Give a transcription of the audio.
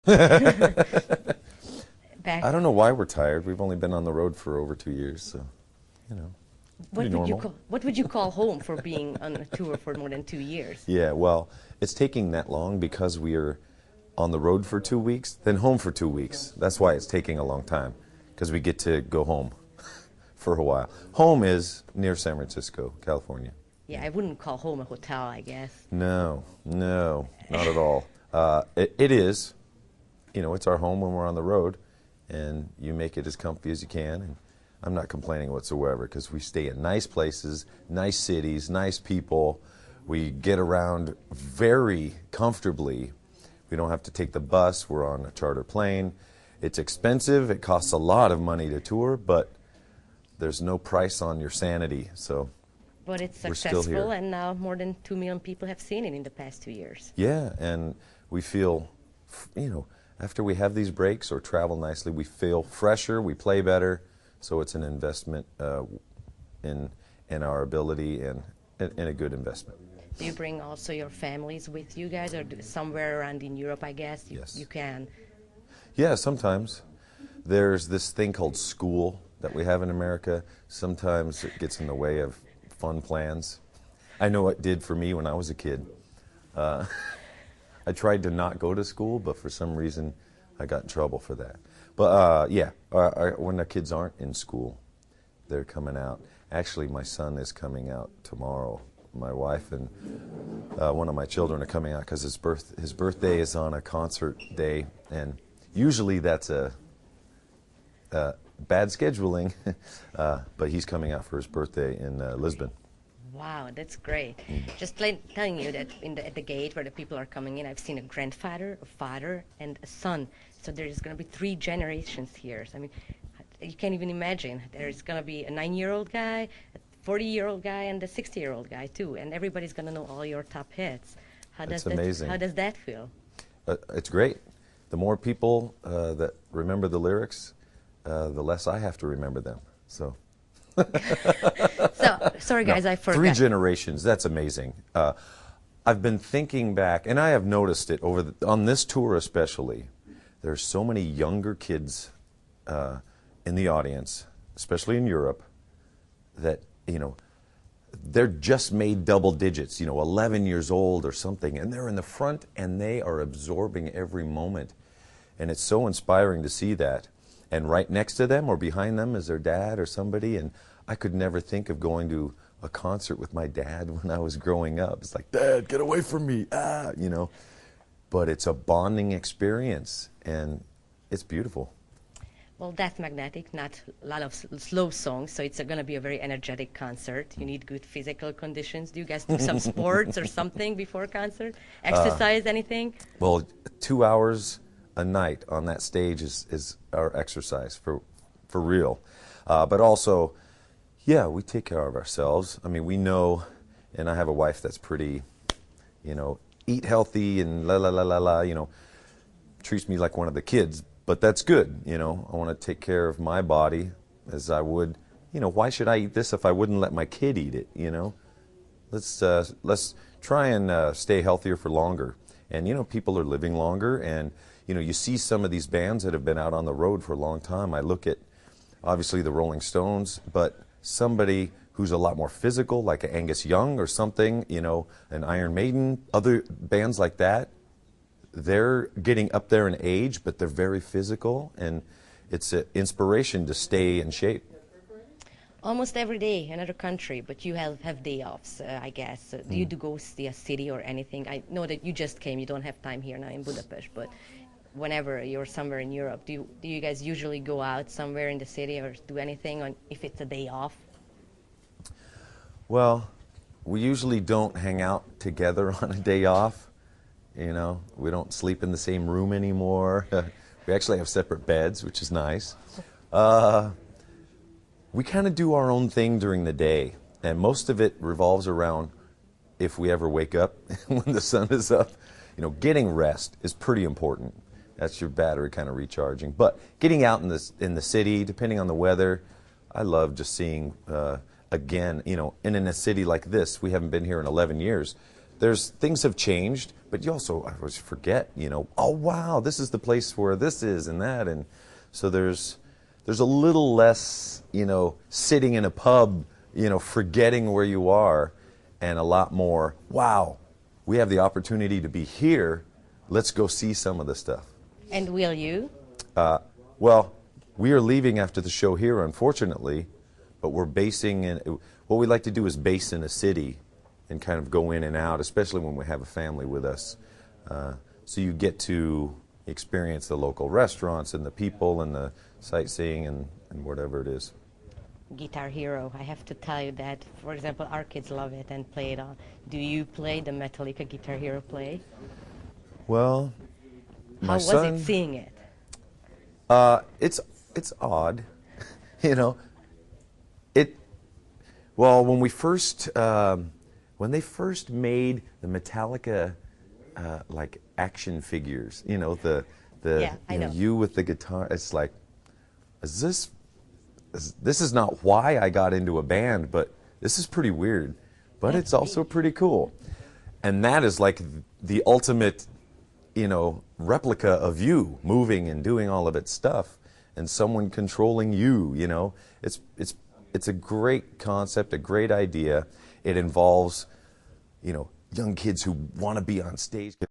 Back, I don't know why we're tired. We've only been on the road for over 2 years, so, you know, pretty normal. what would you call home for being on a tour for more than 2 years? Yeah, well, it's taking that long because we are on the road for 2 weeks, then home for 2 weeks. That's why it's taking a long time, because we get to go home for a while. Home is near San Francisco, California. Yeah, I wouldn't call home a hotel, I guess. No, no, not at all. It is, it's our home when we're on the road, and you make it as comfy as you can. And I'm not complaining whatsoever because we stay in nice places, nice cities, nice people. We get around very comfortably. We don't have to take the bus. We're on a charter plane. It's expensive. It costs a lot of money to tour, but there's no price on your sanity. So But it's we're still successful, here. and now more than 2 million people have seen it in the past 2 years. Yeah, and we feel, after we have these breaks or travel nicely, we feel fresher, we play better. So it's an investment in our ability and a good investment. Do you bring also your families with you guys, or somewhere around in Europe, I guess? Yes. You can. Yeah, sometimes. There's this thing called school that we have in America. Sometimes it gets in the way of fun plans. I know it did for me when I was a kid. I tried to not go to school, but for some reason I got in trouble for that. But when the kids aren't in school, they're coming out. Actually, my son is coming out tomorrow. My wife and one of my children are coming out because his birthday is on a concert day, and usually that's a bad scheduling, but he's coming out for his birthday in Lisbon. Wow, that's great. Just telling you that at the gate where the people are coming in, I've seen a grandfather, a father, and a son. So there's going to be 3 generations here. So, I mean, you can't even imagine. There's going to be a 9-year-old guy, a 40-year-old guy, and a 60-year-old guy too. And everybody's going to know all your top hits. That's amazing. How does that feel? It's great. The more people that remember the lyrics, the less I have to remember them. So. So, sorry guys, I forgot. 3 generations, that's amazing. I've been thinking back, and I have noticed it on this tour especially. There's so many younger kids in the audience, especially in Europe, that, they're just made double digits, 11 years old or something, and they're in the front and they are absorbing every moment. And it's so inspiring to see that. And right next to them or behind them is their dad or somebody, and I could never think of going to a concert with my dad when I was growing up. It's like, Dad, get away from me, But it's a bonding experience, and it's beautiful. Well, that's magnetic, not a lot of slow songs, so it's going to be a very energetic concert. You need good physical conditions. Do you guys do some sports or something before concert? Exercise, anything? Well, 2 hours a night on that stage is our exercise for real. But also, yeah, we take care of ourselves. I mean, we know, and I have a wife that's pretty, eat healthy and treats me like one of the kids. But that's good, I want to take care of my body as I would, why should I eat this if I wouldn't let my kid eat it, Let's try and stay healthier for longer. And, people are living longer, and, you see some of these bands that have been out on the road for a long time. I look at, obviously, the Rolling Stones, but somebody who's a lot more physical, like an Angus Young or something, an Iron Maiden, other bands like that. They're getting up there in age, but they're very physical, and it's an inspiration to stay in shape. Almost every day, another country, but you have day offs, I guess. Do you go see a city or anything? I know that you just came, you don't have time here now in Budapest, but whenever you're somewhere in Europe, do you guys usually go out somewhere in the city or do anything if it's a day off? Well, we usually don't hang out together on a day off. We don't sleep in the same room anymore. We actually have separate beds, which is nice. We kind of do our own thing during the day, and most of it revolves around if we ever wake up when the sun is up. Getting rest is pretty important. That's your battery kind of recharging. But getting out in the city, depending on the weather, I love just seeing, again, and in a city like this, we haven't been here in 11 years. there's things have changed, but you also I always forget, you know, oh wow, this is the place where this is and that, and so there's a little less, you know, sitting in a pub, you know, forgetting where you are, and a lot more, wow, we have the opportunity to be here. Let's go see some of the stuff. And will you? Well, we are leaving after the show here, unfortunately, but we're basing in, what we like to do is base in a city and kind of go in and out, especially when we have a family with us. So you get to experience the local restaurants and the people and the sightseeing and whatever it is. Guitar Hero, I have to tell you that, for example, our kids love it and play it on. Do you play the Metallica Guitar Hero play? Well, How was it seeing it? It's odd, you know. Well, when they first made the Metallica like action figures, you know, Yeah, I know. you with the guitar, it's like, this is not why I got into a band, but this is pretty weird, but it's also pretty cool. And that is like the ultimate, you know, replica of you moving and doing all of its stuff, and someone controlling you, you know. It's a great concept, a great idea. It involves, you know, young kids who want to be on stage.